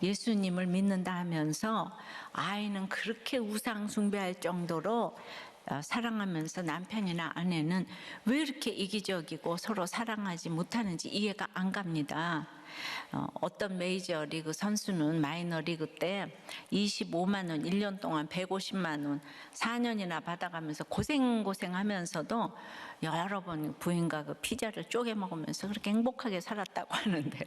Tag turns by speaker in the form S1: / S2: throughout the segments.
S1: 예수님을 믿는다 하면서 아이는 그렇게 우상 숭배할 정도로 사랑하면서 남편이나 아내는 왜 이렇게 이기적이고 서로 사랑하지 못하는지 이해가 안 갑니다. 어떤 메이저리그 선수는 마이너리그 때 25만 원, 1년 동안 150만 원, 4년이나 받아가면서 고생하면서도 여러 번 부인과 그 피자를 쪼개 먹으면서 그렇게 행복하게 살았다고 하는데,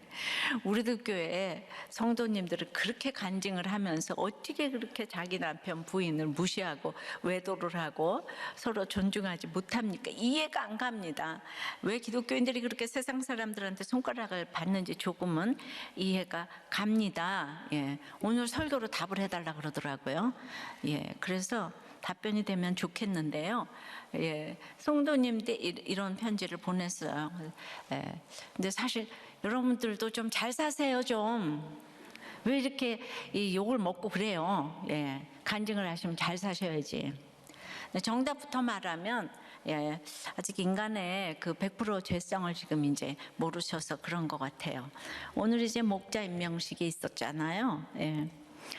S1: 우리들 교회에 성도님들을 그렇게 간증을 하면서 어떻게 그렇게 자기 남편 부인을 무시하고 외도를 하고 서로 존중하지 못합니까? 이해가 안 갑니다. 왜 기독교인들이 그렇게 세상 사람들한테 손가락을 받는지 조금은 이해가 갑니다. 예, 오늘 설교로 답을 해달라 그러더라고요. 예, 그래서 답변이 되면 좋겠는데요. 예, 성도님들 이런 편지를 보냈어요. 예, 근데 사실 여러분들도 좀 잘 사세요, 좀. 왜 이렇게 이 욕을 먹고 그래요? 예, 간증을 하시면 잘 사셔야지. 정답부터 말하면, 예, 아직 인간의 그 100% 죄성을 지금 이제 모르셔서 그런 것 같아요. 오늘 이제 목자 임명식이 있었잖아요. 예.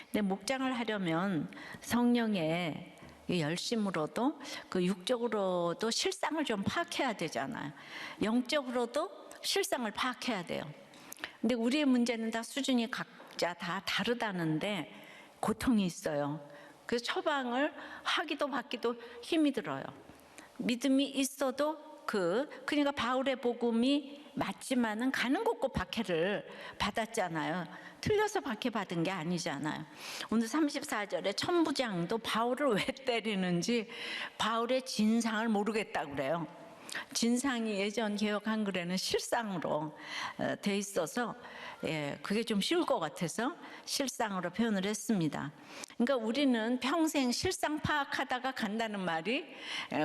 S1: 근데 목장을 하려면 성령의 열심으로도 그 육적으로도 실상을 좀 파악해야 되잖아요. 영적으로도 실상을 파악해야 돼요. 근데 우리의 문제는 다 수준이 각자 다 다르다는데 고통이 있어요. 그래서 처방을 하기도 받기도 힘이 들어요. 믿음이 있어도 그러니까 바울의 복음이 맞지만은 가는 곳곳 박해를 받았잖아요. 틀려서 박해 받은 게 아니잖아요. 오늘 34절에 천부장도 바울을 왜 때리는지 바울의 진상을 모르겠다고 그래요. 진상이 예전 개역 한글에는 실상으로 돼 있어서, 예, 그게 좀 쉬울 것 같아서 실상으로 표현을 했습니다. 그러니까 우리는 평생 실상 파악하다가 간다는 말이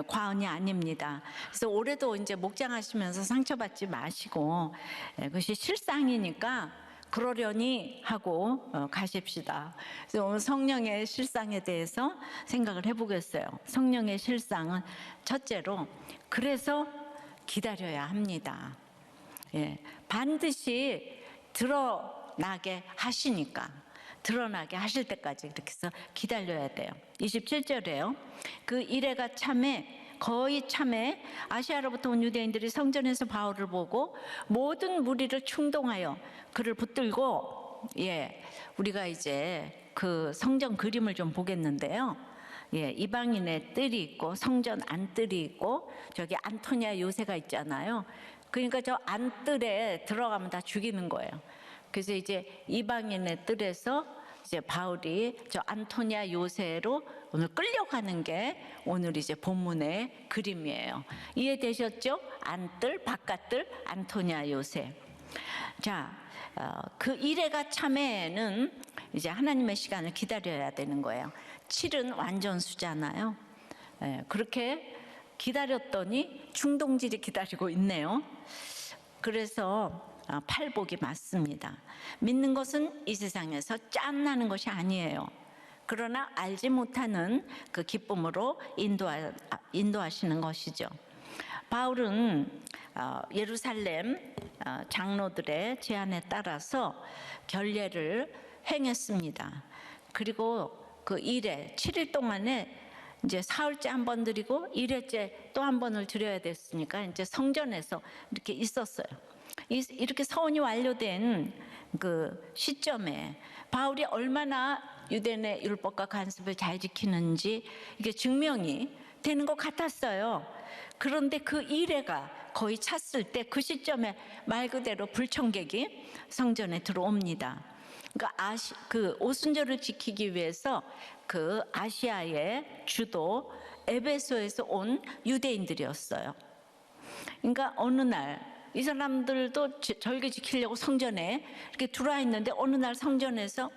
S1: 과언이 아닙니다. 그래서 올해도 이제 목장하시면서 상처받지 마시고, 그것이 실상이니까 그러려니 하고 가십시다. 그래서 오늘 성령의 실상에 대해서 생각을 해보겠어요. 성령의 실상은 첫째로, 그래서 기다려야 합니다. 예, 반드시 드러나게 하시니까, 드러나게 하실 때까지 이렇게 해서 기다려야 돼요. 27절에요. 그 이래가 거의 참에 아시아로부터 온 유대인들이 성전에서 바울을 보고 모든 무리를 충동하여 그를 붙들고, 예, 우리가 이제 그 성전 그림을 좀 보겠는데요. 예, 이방인의 뜰이 있고 성전 안뜰이 있고 저기 안토니아 요새가 있잖아요. 그러니까 저 안뜰에 들어가면 다 죽이는 거예요. 그래서 이제 이방인의 뜰에서 이제 바울이 저 안토니아 요새로 오늘 끌려가는 게 오늘 이제 본문의 그림이에요. 이해되셨죠? 안뜰, 바깥뜰, 안토니아 요새. 자, 그 이래가 참에는 이제 하나님의 시간을 기다려야 되는 거예요. 7은 완전수잖아요. 그렇게 기다렸더니 충동질이 기다리고 있네요. 그래서 팔복이 맞습니다. 믿는 것은 이 세상에서 짠나는 것이 아니에요. 그러나 알지 못하는 그 기쁨으로 인도하시는 것이죠. 바울은 예루살렘 장로들의 제안에 따라서 결례를 행했습니다. 그리고 그 7일 동안에 이제 사흘째 한 번 드리고 1회째 또 한 번을 드려야 됐으니까 이제 성전에서 이렇게 있었어요. 이렇게 서원이 완료된 그 시점에 바울이 얼마나 유대인의 율법과 관습을 잘 지키는지 이게 증명이 되는 것 같았어요. 그런데 그 이래가 거의 찼을 때 그 시점에 말 그대로 불청객이 성전에 들어옵니다. 그러니까 그 오순절을 지키기 위해서 그 아시아의 주도 에베소에서 온 유대인들이었어요. 그러니까 어느 날 이 사람들도 절기 지키려고 성전에 이렇게 들어와 있는데 어느 날 성전에서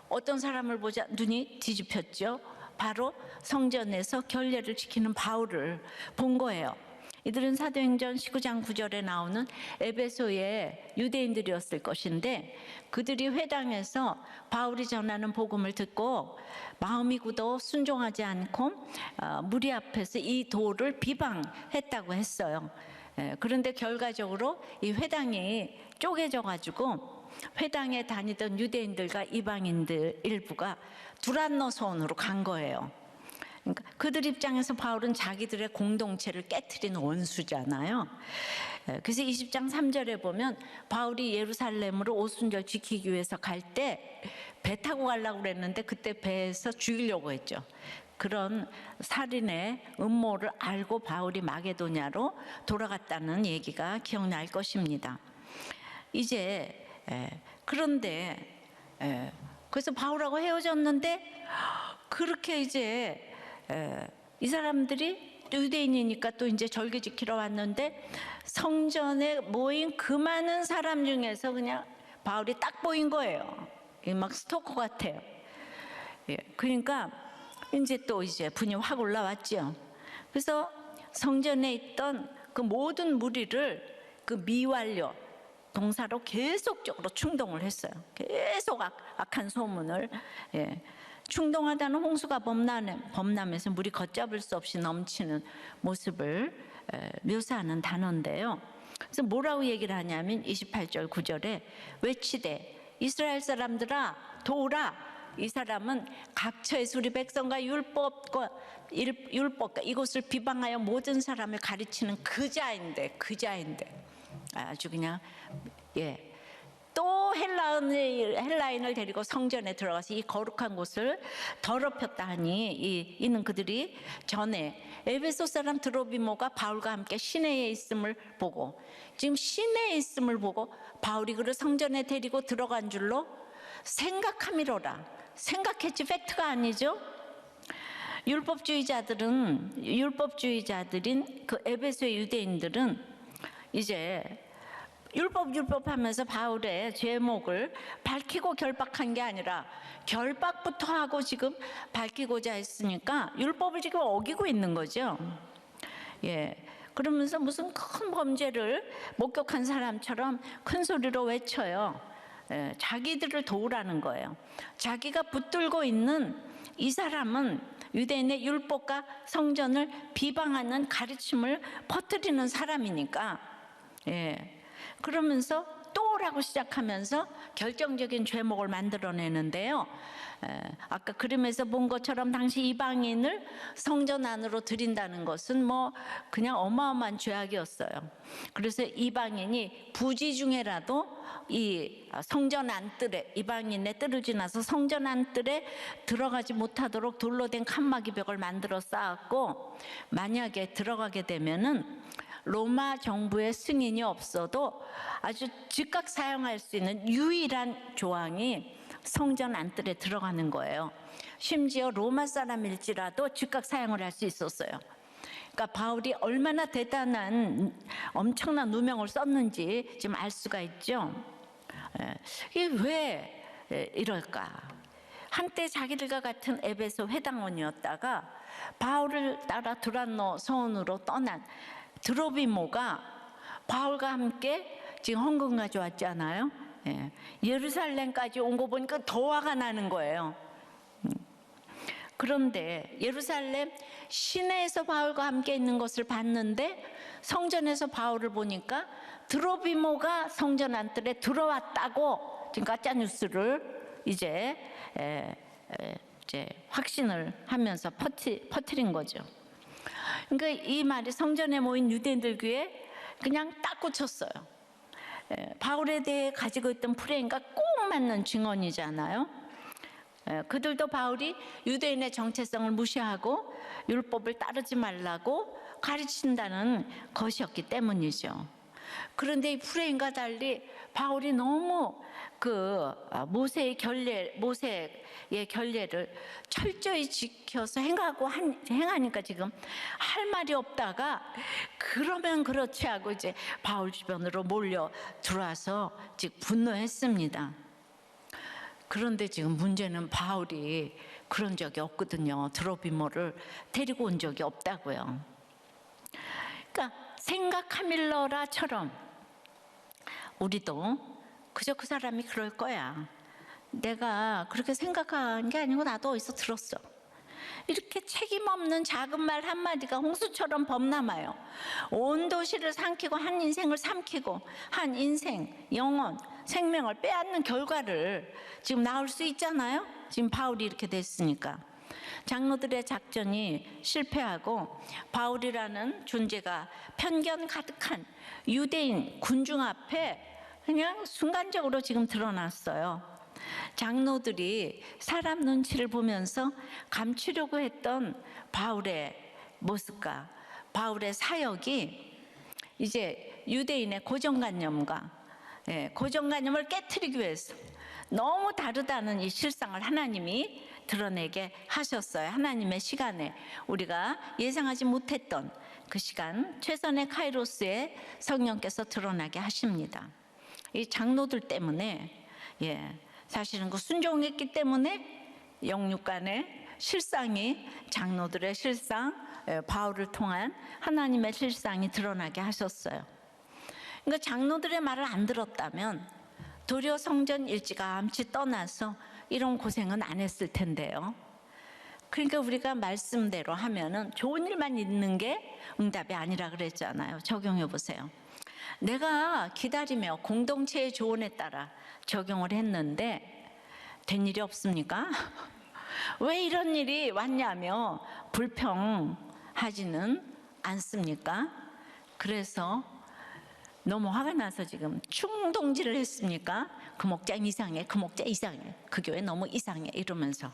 S1: 어떤 사람을 보자 눈이 뒤집혔죠. 바로 성전에서 결례를 지키는 바울을 본 거예요. 이들은 사도행전 19장 9절에 나오는 에베소의 유대인들이었을 것인데 그들이 회당에서 바울이 전하는 복음을 듣고 마음이 굳어 순종하지 않고 무리 앞에서 이 도를 비방했다고 했어요. 그런데 결과적으로 이 회당이 쪼개져 가지고 회당에 다니던 유대인들과 이방인들 일부가 두란노 소원으로 간 거예요. 그러니까 그들 입장에서 바울은 자기들의 공동체를 깨트린 원수잖아요. 그래서 20장 3절에 보면 바울이 예루살렘으로 오순절 지키기 위해서 갈 때 배 타고 가려고 그랬는데 그때 배에서 죽이려고 했죠. 그런 살인의 음모를 알고 바울이 마게도냐로 돌아갔다는 얘기가 기억날 것입니다. 이제 그런데 그래서 바울하고 헤어졌는데 그렇게 이제 이 사람들이 유대인이니까 또 이제 절기 지키러 왔는데 성전에 모인 그 많은 사람 중에서 그냥 바울이 딱 보인 거예요. 막 스토커 같아요. 그러니까 이제 또 이제 분이 확 올라왔죠. 그래서 성전에 있던 그 모든 무리를 그 미완료 동사로 계속적으로 충동을 했어요. 계속 악한 소문을. 충동하다는 홍수가 범람해서 물이 걷잡을 수 없이 넘치는 모습을 묘사하는 단어인데요. 그래서 뭐라고 얘기를 하냐면 28절 9절에 외치되 이스라엘 사람들아 도우라. 이 사람은 각처의 수리 백성과 율법과 이곳을 비방하여 모든 사람을 가르치는 그 자인데 아주 그냥 또 헬라인을 데리고 성전에 들어가서 이 거룩한 곳을 더럽혔다 하니 이는 그들이 전에 에베소 사람 드로비모가 바울과 함께 시내에 있음을 보고 지금 시내에 있음을 보고 바울이 그를 성전에 데리고 들어간 줄로 생각함이로라. 생각했지 팩트가 아니죠. 율법주의자들인 그 에베소의 유대인들은 이제 율법 하면서 바울의 죄목을 밝히고 결박한 게 아니라 결박부터 하고 지금 밝히고자 했으니까 율법을 지금 어기고 있는 거죠. 그러면서 무슨 큰 범죄를 목격한 사람처럼 큰 소리로 외쳐요. 자기들을 도우라는 거예요. 자기가 붙들고 있는 이 사람은 유대인의 율법과 성전을 비방하는 가르침을 퍼뜨리는 사람이니까 그러면서 또라고 시작하면서 결정적인 죄목을 만들어내는데요. 아까 그림에서 본 것처럼 당시 이방인을 성전 안으로 들인다는 것은 뭐 그냥 어마어마한 죄악이었어요. 그래서 이방인이 부지 중에라도 이 성전 안뜰에 이방인의 뜰을 지나서 성전 안뜰에 들어가지 못하도록 돌로 된 칸막이 벽을 만들어 쌓았고 만약에 들어가게 되면은 로마 정부의 승인이 없어도 아주 즉각 사용할 수 있는 유일한 조항이 성전 안뜰에 들어가는 거예요. 심지어 로마 사람일지라도 즉각 사용을 할 수 있었어요. 그러니까 바울이 얼마나 대단한 엄청난 누명을 썼는지 지금 알 수가 있죠. 이게 왜 이럴까? 한때 자기들과 같은 에베소 회당원이었다가 바울을 따라 두란노 소원으로 떠난 드로비모가 바울과 함께 지금 헌금 가져왔잖아요. 예루살렘까지 온 거 보니까 더 화가 나는 거예요. 그런데 예루살렘 시내에서 바울과 함께 있는 것을 봤는데 성전에서 바울을 보니까 드로비모가 성전 안뜰에 들어왔다고 지금 가짜 뉴스를 이제 확신을 하면서 퍼뜨린 거죠. 그러니까 이 말이 성전에 모인 유대인들 귀에 그냥 딱 꽂혔어요. 바울에 대해 가지고 있던 프레임과 꼭 맞는 증언이잖아요. 그들도 바울이 유대인의 정체성을 무시하고 율법을 따르지 말라고 가르친다는 것이었기 때문이죠. 그런데 이 프레임과 달리 바울이 너무 그 모세의 결례를 철저히 지켜서 행하니까 지금 할 말이 없다가 그러면 그렇지 하고 이제 바울 주변으로 몰려 들어와서 지금 분노했습니다. 그런데 지금 문제는 바울이 그런 적이 없거든요. 드로비모를 데리고 온 적이 없다고요. 그러니까 생각하밀러라처럼 우리도 그저 그 사람이 그럴 거야. 내가 그렇게 생각한 게 아니고 나도 어디서 들었어. 이렇게 책임 없는 작은 말 한마디가 홍수처럼 범람하여 온 도시를 삼키고 한 인생을 삼키고 한 인생, 영혼, 생명을 빼앗는 결과를 지금 나올 수 있잖아요. 지금 바울이 이렇게 됐으니까. 장로들의 작전이 실패하고 바울이라는 존재가 편견 가득한 유대인 군중 앞에 그냥 순간적으로 지금 드러났어요. 장로들이 사람 눈치를 보면서 감추려고 했던 바울의 모습과 바울의 사역이 이제 유대인의 고정관념과 고정관념을 깨트리기 위해서 너무 다르다는 이 실상을 하나님이 드러내게 하셨어요. 하나님의 시간에 우리가 예상하지 못했던 그 시간, 최선의 카이로스에 성령께서 드러나게 하십니다. 이 장로들 때문에, 사실은 그 순종했기 때문에 영육간의 실상이, 장로들의 실상, 바울을 통한 하나님의 실상이 드러나게 하셨어요. 그러니까 장로들의 말을 안 들었다면 도리어 성전 일찌감치 떠나서 이런 고생은 안 했을 텐데요. 그러니까 우리가 말씀대로 하면은 좋은 일만 있는 게 응답이 아니라 그랬잖아요. 적용해 보세요. 내가 기다리며 공동체의 조언에 따라 적용을 했는데 된 일이 없습니까? 왜 이런 일이 왔냐며 불평하지는 않습니까? 그래서 너무 화가 나서 지금 충동질을 했습니까? 그 목장 이상해, 그 목자 이상해, 그 교회 너무 이상해 이러면서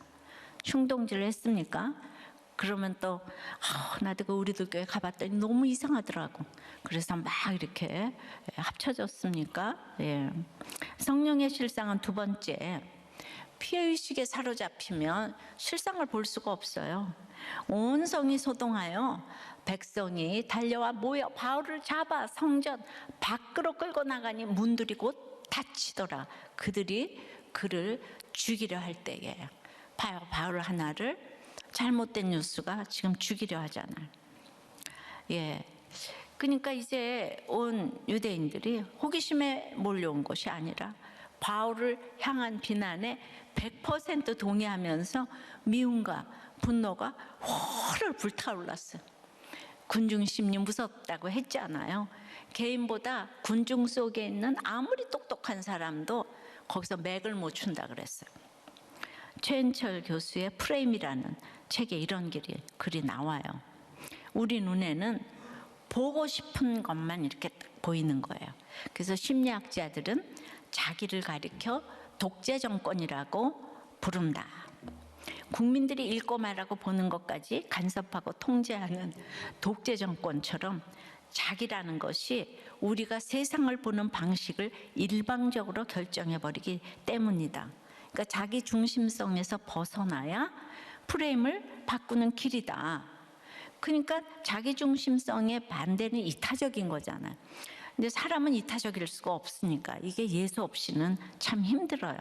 S1: 충동질을 했습니까? 그러면 또 나도 그 우리들 교회 가봤더니 너무 이상하더라고. 그래서 막 이렇게 합쳐졌습니까? 성령의 실상은 두 번째, 피해의식에 사로잡히면 실상을 볼 수가 없어요. 온 성이 소동하여 백성이 달려와 모여 바울을 잡아 성전 밖으로 끌고 나가니 문들이 곧 닫히더라. 그들이 그를 죽이려 할 때에 바울 하나를 잘못된 뉴스가 지금 죽이려 하잖아요. 그러니까 이제 온 유대인들이 호기심에 몰려온 것이 아니라 바울을 향한 비난에 100% 동의하면서 미움과 분노가 훨훨 불타올랐어요. 군중 심리 무섭다고 했잖아요. 개인보다 군중 속에 있는 아무리 똑똑한 사람도 거기서 맥을 못 춘다 그랬어요. 최은철 교수의 프레임이라는 책에 이런 글이 나와요. 우리 눈에는 보고 싶은 것만 이렇게 보이는 거예요. 그래서 심리학자들은 자기를 가리켜 독재 정권이라고 부른다. 국민들이 읽고 말하고 보는 것까지 간섭하고 통제하는 독재 정권처럼 자기라는 것이 우리가 세상을 보는 방식을 일방적으로 결정해버리기 때문이다. 그러니까 자기 중심성에서 벗어나야 프레임을 바꾸는 길이다. 그러니까 자기 중심성의 반대는 이타적인 거잖아요. 근데 사람은 이타적일 수가 없으니까 이게 예수 없이는 참 힘들어요.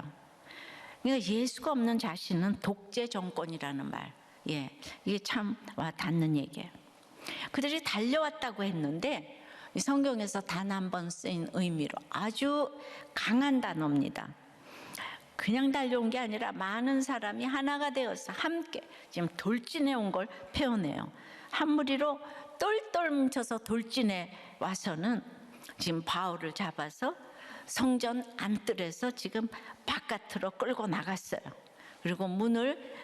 S1: 그러니까 예수가 없는 자신은 독재 정권이라는 말, 이게 참 와 닿는 얘기예요. 그들이 달려왔다고 했는데 성경에서 단 한 번 쓰인 의미로 아주 강한 단어입니다. 그냥 달려온 게 아니라 많은 사람이 하나가 되어서 함께 지금 돌진해 온 걸 표현해요. 한 무리로 똘똘 뭉쳐서 돌진해 와서는 지금 바울을 잡아서 성전 안뜰에서 지금 바깥으로 끌고 나갔어요. 그리고 문을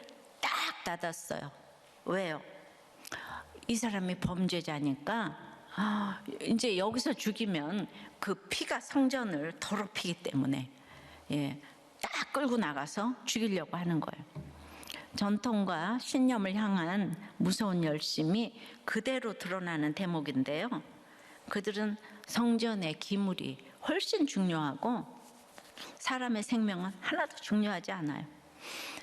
S1: 딱 닫았어요. 왜요? 이 사람이 범죄자니까 이제 여기서 죽이면 그 피가 성전을 더럽히기 때문에 딱 끌고 나가서 죽이려고 하는 거예요. 전통과 신념을 향한 무서운 열심이 그대로 드러나는 대목인데요. 그들은 성전의 기물이 훨씬 중요하고 사람의 생명은 하나도 중요하지 않아요.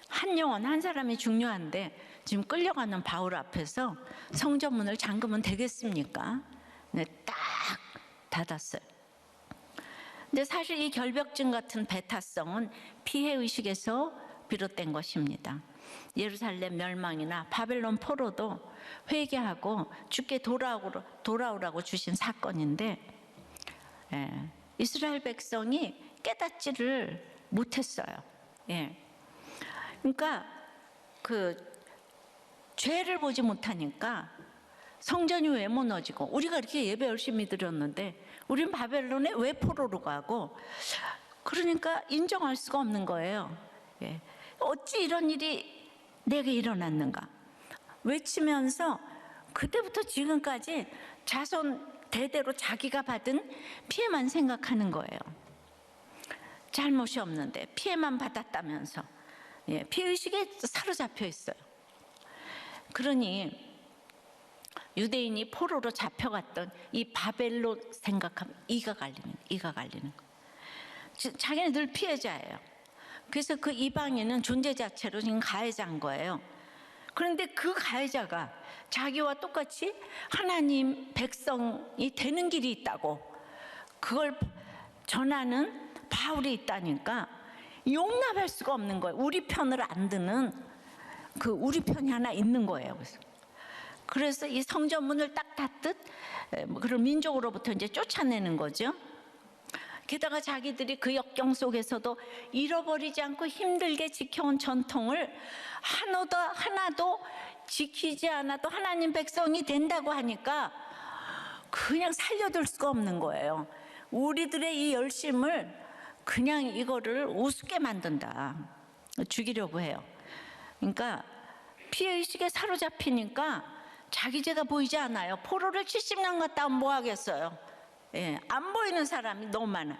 S1: 한 영혼, 한 사람이 중요한데 지금 끌려가는 바울 앞에서 성전 문을 잠그면 되겠습니까? 딱 닫았어요. 근데 사실 이 결벽증 같은 배타성은 피해의식에서 비롯된 것입니다. 예루살렘 멸망이나 바벨론 포로도 회개하고 주께 돌아오라고 주신 사건인데 이스라엘 백성이 깨닫지를 못했어요. 그러니까 그 죄를 보지 못하니까 성전이 왜 무너지고, 우리가 이렇게 예배 열심히 드렸는데 우린 바벨론에 왜 포로로 가고, 그러니까 인정할 수가 없는 거예요. 예. 어찌 이런 일이 내게 일어났는가 외치면서 그때부터 지금까지 자손 대대로 자기가 받은 피해만 생각하는 거예요. 잘못이 없는데 피해만 받았다면서. 예, 피해의식에 사로잡혀 있어요. 그러니 유대인이 포로로 잡혀갔던 이 바벨론 생각하면 이가 갈리는 거. 자기는 늘 피해자예요. 그래서 그 이방인은 존재 자체로 지금 가해자인 거예요. 그런데 그 가해자가 자기와 똑같이 하나님 백성이 되는 길이 있다고, 그걸 전하는 바울이 있다니까 용납할 수가 없는 거예요. 우리 편을 안 드는 그 우리 편이 하나 있는 거예요. 그래서 이 성전문을 딱 닫듯 그런 민족으로부터 이제 쫓아내는 거죠. 게다가 자기들이 그 역경 속에서도 잃어버리지 않고 힘들게 지켜온 전통을 하나도 지키지 않아도 하나님 백성이 된다고 하니까 그냥 살려둘 수가 없는 거예요. 우리들의 이 열심을 그냥 이거를 우습게 만든다, 죽이려고 해요. 그러니까 피해의식에 사로잡히니까 자기 죄가 보이지 않아요. 포로를 70년 갔다 오면 뭐 하겠어요. 예, 안 보이는 사람이 너무 많아.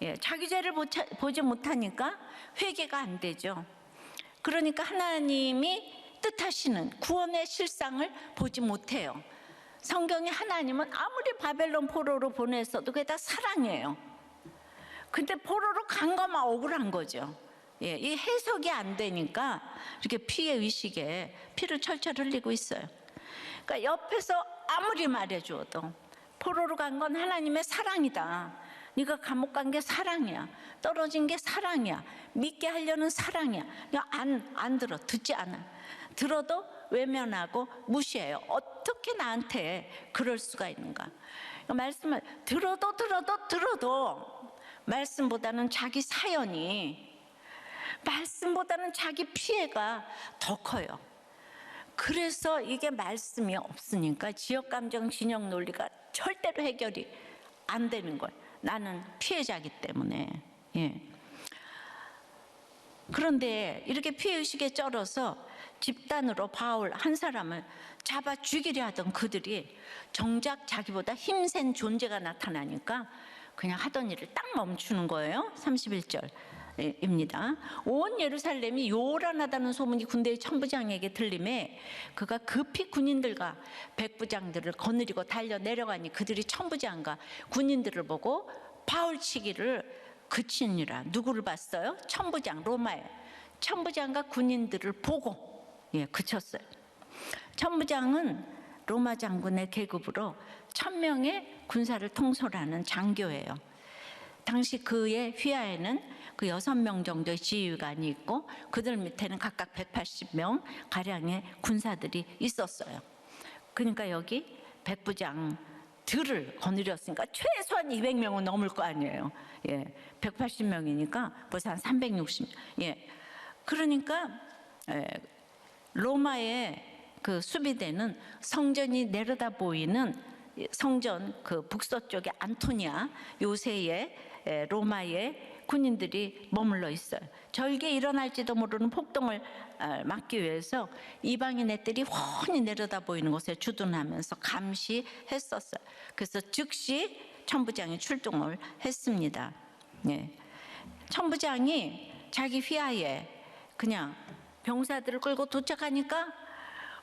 S1: 예, 자기 죄를 보지 못하니까 회개가 안 되죠. 그러니까 하나님이 뜻하시는 구원의 실상을 보지 못해요. 성경에 하나님은 아무리 바벨론 포로로 보냈어도 그게 다 사랑이에요. 근데 포로로 간 것만 억울한 거죠. 예, 이 해석이 안 되니까 이렇게 피해 의식에 피를 철철 흘리고 있어요. 그러니까 옆에서 아무리 말해줘도 포로로 간 건 하나님의 사랑이다. 네가 감옥 간 게 사랑이야. 떨어진 게 사랑이야. 믿게 하려는 사랑이야. 안 들어. 듣지 않아. 들어도 외면하고 무시해요. 어떻게 나한테 그럴 수가 있는가. 말씀을 들어도 말씀보다는 자기 사연이, 말씀보다는 자기 피해가 더 커요. 그래서 이게 말씀이 없으니까 지역감정 진영 논리가 절대로 해결이 안 되는 거예요. 나는 피해자이기 때문에. 예. 그런데 이렇게 피해의식에 쩔어서 집단으로 바울 한 사람을 잡아 죽이려 하던 그들이 정작 자기보다 힘센 존재가 나타나니까 그냥 하던 일을 딱 멈추는 거예요. 31절입니다. 온 예루살렘이 요란하다는 소문이 군대의 천부장에게 들림에 그가 급히 군인들과 백부장들을 거느리고 달려 내려가니 그들이 천부장과 군인들을 보고 바울 치기를 그치니라. 누구를 봤어요? 천부장, 로마의 천부장과 군인들을 보고 그쳤어요. 천부장은 로마 장군의 계급으로 1000명의 군사를 통솔하는 장교예요. 당시 그의 휘하에는 그 6명 정도의 지휘관이 있고 그들 밑에는 각각 180명 가량의 군사들이 있었어요. 그러니까 여기 백부장들을 거느렸으니까 최소한 200명은 넘을 거 아니에요. 180명이니까 벌써 한 360명. 그러니까 로마의 그 수비대는 성전이 내려다 보이는 성전 그 북서쪽의 안토니아 요새의 로마의 군인들이 머물러 있어요. 절개 일어날지도 모르는 폭동을 막기 위해서 이방인 애들이 훤히 내려다 보이는 곳에 주둔하면서 감시했었어요. 그래서 즉시 천부장이 출동을 했습니다. 천부장이 자기 휘하에 그냥 병사들을 끌고 도착하니까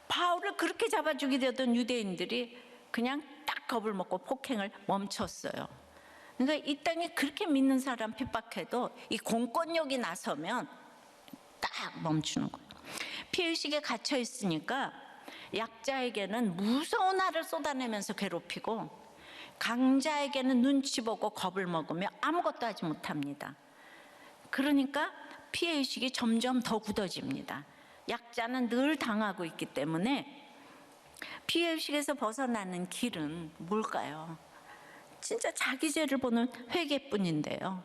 S1: 바울을 그렇게 잡아 죽이려던 유대인들이 그냥 딱 겁을 먹고 폭행을 멈췄어요. 그러니까 이 땅에 그렇게 믿는 사람 핍박해도 이 공권력이 나서면 딱 멈추는 거예요. 피해의식에 갇혀 있으니까 약자에게는 무서운 화를 쏟아내면서 괴롭히고 강자에게는 눈치 보고 겁을 먹으며 아무것도 하지 못합니다. 그러니까 피해의식이 점점 더 굳어집니다. 약자는 늘 당하고 있기 때문에 피해의식에서 벗어나는 길은 뭘까요? 진짜 자기 죄를 보는 회개뿐인데요.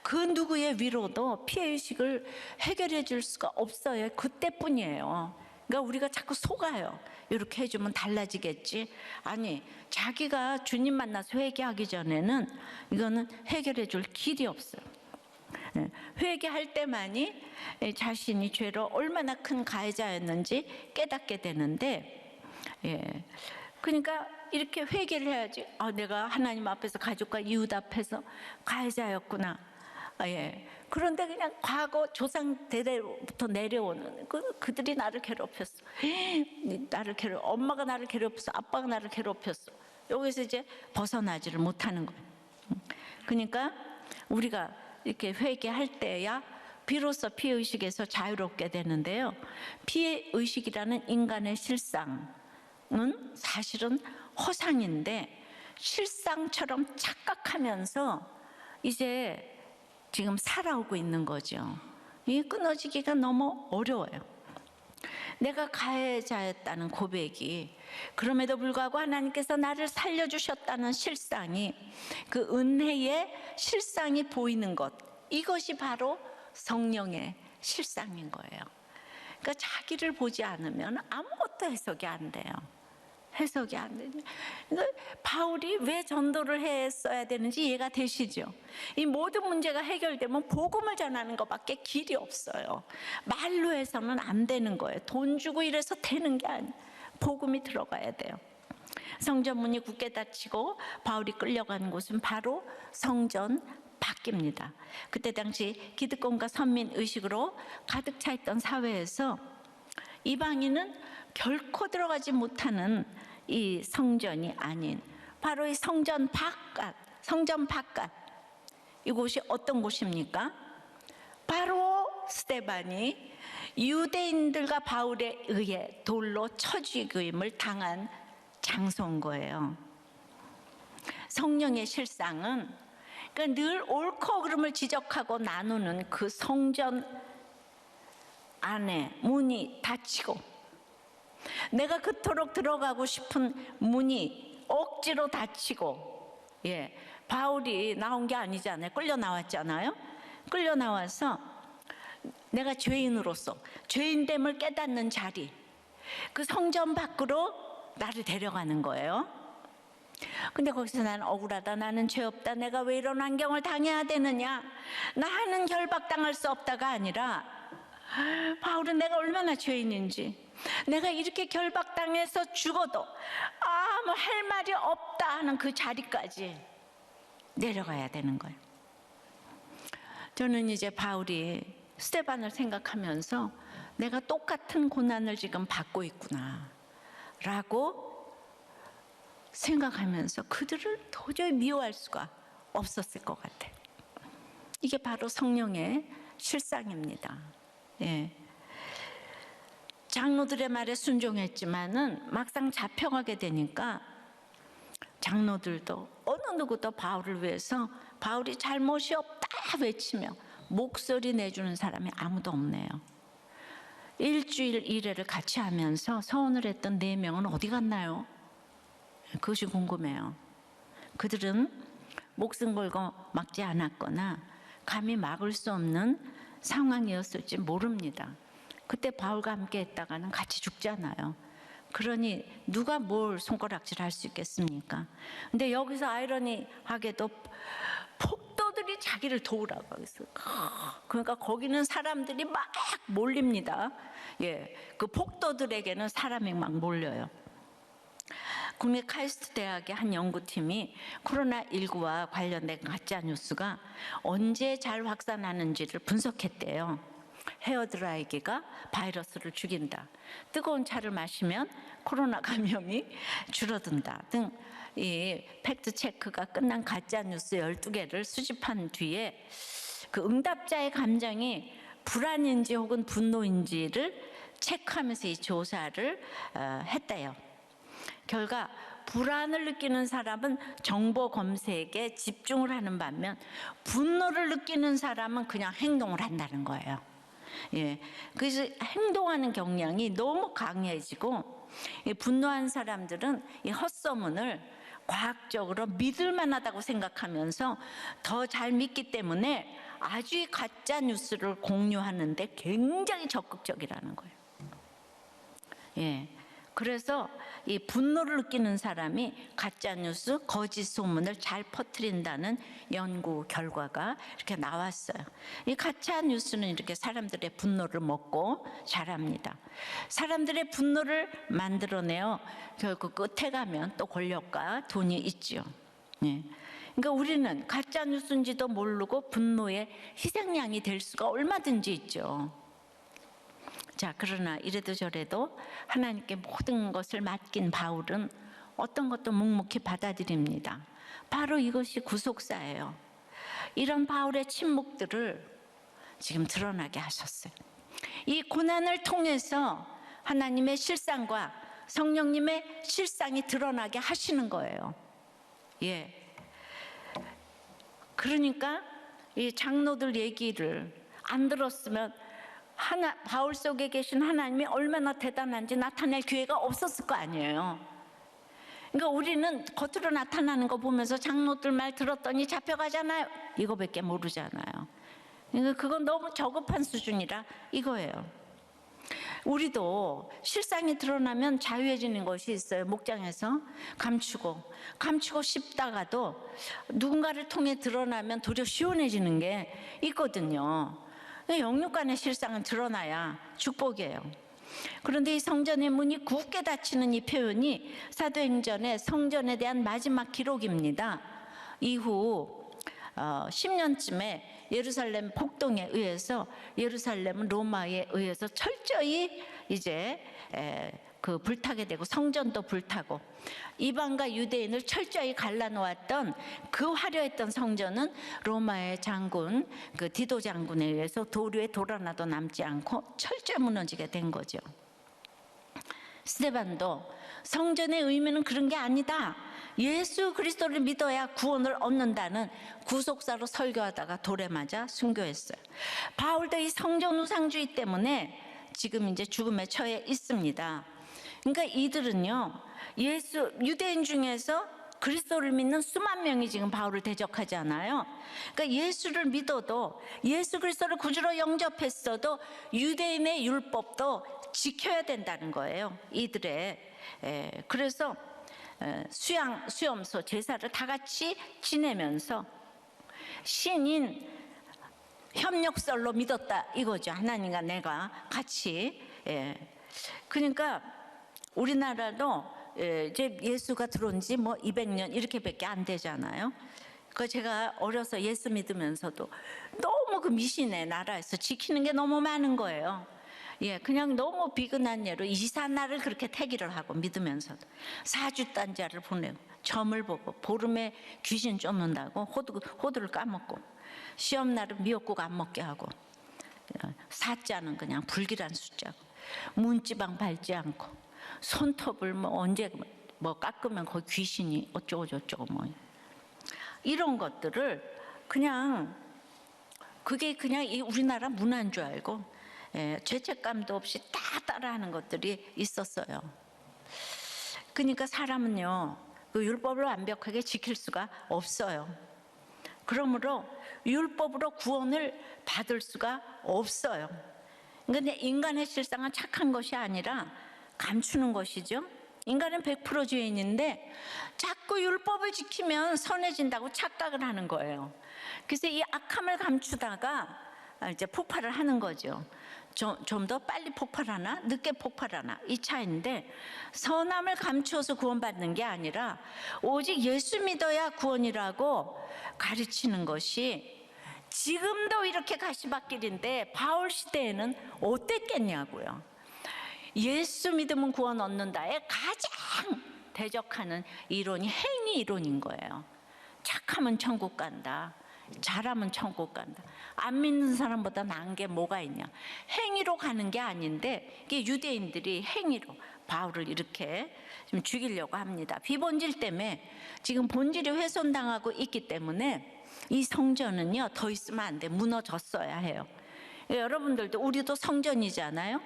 S1: 그 누구의 위로도 피해의식을 해결해 줄 수가 없어요. 그때뿐이에요. 그러니까 우리가 자꾸 속아요. 이렇게 해주면 달라지겠지. 아니, 자기가 주님 만나서 회개하기 전에는 이거는 해결해 줄 길이 없어요. 회개할 때만이 자신이 죄로 얼마나 큰 가해자였는지 깨닫게 되는데, 그러니까 이렇게 회개를 해야지. 내가 하나님 앞에서, 가족과 이웃 앞에서 가해자였구나. 그런데 그냥 과거 조상 대대로부터 내려오는 그들이 나를 괴롭혔어. 엄마가 나를 괴롭혔어. 아빠가 나를 괴롭혔어. 여기서 이제 벗어나지를 못하는 거예요. 그러니까 우리가 이렇게 회개할 때야 비로소 피해의식에서 자유롭게 되는데요. 피해의식이라는 인간의 실상은 사실은 허상인데, 실상처럼 착각하면서 이제 지금 살아오고 있는 거죠. 이 끊어지기가 너무 어려워요. 내가 가해자였다는 고백이, 그럼에도 불구하고 하나님께서 나를 살려주셨다는 실상이, 그 은혜의 실상이 보이는 것, 이것이 바로 성령의 실상인 거예요. 그러니까 자기를 보지 않으면 아무것도 해석이 안 돼요. 해석이 안 되죠. 그러니까 바울이 왜 전도를 했어야 되는지 이해가 되시죠? 이 모든 문제가 해결되면 복음을 전하는 것밖에 길이 없어요. 말로 해서는 안 되는 거예요. 돈 주고 이래서 되는 게 아니에요. 복음이 들어가야 돼요. 성전 문이 굳게 닫히고 바울이 끌려가는 곳은 바로 성전 밖입니다. 그때 당시 기득권과 선민의식으로 가득 차 있던 사회에서 이방인은 결코 들어가지 못하는 이 성전이 아닌 바로 이 성전 바깥, 이곳이 어떤 곳입니까? 바로 스데반이 유대인들과 바울에 의해 돌로 쳐 죽임을 당한 장소인 거예요. 성령의 실상은 그러니까 늘 옳고 그름을 지적하고 나누는 그 성전 안에 문이 닫히고, 내가 그토록 들어가고 싶은 문이 억지로 닫히고, 바울이 나온 게 아니잖아요. 끌려 나왔잖아요. 끌려 나와서 내가 죄인으로서 죄인됨을 깨닫는 자리, 그 성전 밖으로 나를 데려가는 거예요. 근데 거기서 나는 억울하다, 나는 죄 없다, 내가 왜 이런 환경을 당해야 되느냐, 나는 결박당할 수 없다가 아니라, 바울은 내가 얼마나 죄인인지, 내가 이렇게 결박당해서 죽어도 아무 할 말이 없다 하는 그 자리까지 내려가야 되는 거예요. 저는 이제 바울이 스데반을 생각하면서 내가 똑같은 고난을 지금 받고 있구나 라고 생각하면서 그들을 도저히 미워할 수가 없었을 것 같아요. 이게 바로 성령의 실상입니다. 장로들의 말에 순종했지만은 막상 잡혀가게 되니까 장로들도 어느 누구도 바울을 위해서 바울이 잘못이 없다 외치며 목소리 내주는 사람이 아무도 없네요. 일주일 일회를 같이 하면서 서원을 했던 4명은 어디 갔나요? 그것이 궁금해요. 그들은 목숨 걸고 막지 않았거나 감히 막을 수 없는 상황이었을지 모릅니다. 그때 바울과 함께 했다가는 같이 죽잖아요. 그러니 누가 뭘 손가락질 할 수 있겠습니까? 근데 여기서 아이러니하게도 폭도들이 자기를 도우라고 했어요. 그러니까 거기는 사람들이 막 몰립니다. 그 폭도들에게는 사람이 막 몰려요. 국내 카이스트 대학의 한 연구팀이 코로나19와 관련된 가짜 뉴스가 언제 잘 확산하는지를 분석했대요. 헤어드라이기가 바이러스를 죽인다, 뜨거운 차를 마시면 코로나 감염이 줄어든다 등 이 팩트 체크가 끝난 가짜 뉴스 12개를 수집한 뒤에 그 응답자의 감정이 불안인지 혹은 분노인지를 체크하면서 이 조사를 했대요. 결과 불안을 느끼는 사람은 정보 검색에 집중을 하는 반면 분노를 느끼는 사람은 그냥 행동을 한다는 거예요. 그래서 행동하는 경향이 너무 강해지고, 분노한 사람들은 이 헛소문을 과학적으로 믿을 만하다고 생각하면서 더 잘 믿기 때문에 아주 이 가짜 뉴스를 공유하는데 굉장히 적극적이라는 거예요. 예. 그래서 이 분노를 느끼는 사람이 가짜뉴스, 거짓 소문을 잘 퍼뜨린다는 연구 결과가 이렇게 나왔어요. 이 가짜뉴스는 이렇게 사람들의 분노를 먹고 자랍니다. 사람들의 분노를 만들어내어 결국 끝에 가면 또 권력과 돈이 있죠. 예. 그러니까 우리는 가짜뉴스인지도 모르고 분노의 희생양이 될 수가 얼마든지 있죠. 자, 그러나 이래도 저래도 하나님께 모든 것을 맡긴 바울은 어떤 것도 묵묵히 받아들입니다. 바로 이것이 구속사예요. 이런 바울의 침묵들을 지금 드러나게 하셨어요. 이 고난을 통해서 하나님의 실상과 성령님의 실상이 드러나게 하시는 거예요. 예. 그러니까 이 장로들 얘기를 안 들었으면 바울 속에 계신 하나님이 얼마나 대단한지 나타낼 기회가 없었을 거 아니에요. 그러니까 우리는 겉으로 나타나는 거 보면서 장로들 말 들었더니 잡혀가잖아요. 이거밖에 모르잖아요. 그러니까 그건 너무 저급한 수준이라 이거예요. 우리도 실상이 드러나면 자유해지는 것이 있어요. 목장에서 감추고 싶다가도 누군가를 통해 드러나면 도리어 시원해지는 게 있거든요. 영육간의 실상은 드러나야 축복이에요. 그런데 이 성전의 문이 굳게 닫히는 이 표현이 사도행전의 성전에 대한 마지막 기록입니다. 이후 10년쯤에 예루살렘 폭동에 의해서 예루살렘은 로마에 의해서 철저히 이제 그 불타게 되고 성전도 불타고 이방과 유대인을 철저히 갈라놓았던 그 화려했던 성전은 로마의 장군 그 디도 장군에 의해서 도류에 돌 하나도 남지 않고 철저히 무너지게 된 거죠. 스데반도 성전의 의미는 그런 게 아니다. 예수 그리스도를 믿어야 구원을 얻는다는 구속사로 설교하다가 돌에 맞아 순교했어요. 바울도 이 성전 우상주의 때문에 지금 이제 죽음에 처해 있습니다. 그러니까 이들은요, 유대인 중에서 그리스도를 믿는 수만 명이 지금 바울을 대적하잖아요. 그러니까 예수를 믿어도 예수 그리스도를 구주로 영접했어도 유대인의 율법도 지켜야 된다는 거예요. 이들의 그래서 수염소 제사를 다 같이 지내면서 신인 협력설로 믿었다 이거죠. 하나님과 내가 같이. 그러니까 우리나라도 이제 예수가 들어온 지 뭐 200년 이렇게밖에 안 되잖아요. 그 제가 어려서 예수 믿으면서도 너무 그 미신의 나라에서 지키는 게 너무 많은 거예요. 예, 그냥 너무 비근한 예로 이사날을 그렇게 태기를 하고 믿으면서도 사주단자를 보내고 점을 보고 보름에 귀신 쫓는다고 호두를 까먹고 시험날은 미역국 안 먹게 하고 사자는 그냥 불길한 숫자고 문지방 밟지 않고 손톱을 뭐 언제 뭐 깎으면 거기 귀신이 어쩌고 저쩌고 뭐 이런 것들을 그냥 그게 그냥 이 우리나라 문화인 줄 알고 죄책감도 없이 다 따라하는 것들이 있었어요. 그러니까 사람은요 그 율법을 완벽하게 지킬 수가 없어요. 그러므로 율법으로 구원을 받을 수가 없어요. 그런데 인간의 실상은 착한 것이 아니라 감추는 것이죠. 인간은 100% 죄인인데 자꾸 율법을 지키면 선해진다고 착각을 하는 거예요. 그래서 이 악함을 감추다가 이제 폭발을 하는 거죠. 좀 더 빨리 폭발하나 늦게 폭발하나 이 차이인데 선함을 감추어서 구원받는 게 아니라 오직 예수 믿어야 구원이라고 가르치는 것이 지금도 이렇게 가시밭길인데 바울 시대에는 어땠겠냐고요. 예수 믿으면 구원 얻는다에 가장 대적하는 이론이 행위 이론인 거예요. 착하면 천국 간다. 잘하면 천국 간다. 안 믿는 사람보다 나은 게 뭐가 있냐. 행위로 가는 게 아닌데 이게 유대인들이 행위로 바울을 이렇게 좀 죽이려고 합니다. 비본질 때문에 지금 본질이 훼손당하고 있기 때문에 이 성전은요 더 있으면 안 돼. 무너졌어야 해요. 여러분들도 우리도 성전이잖아요.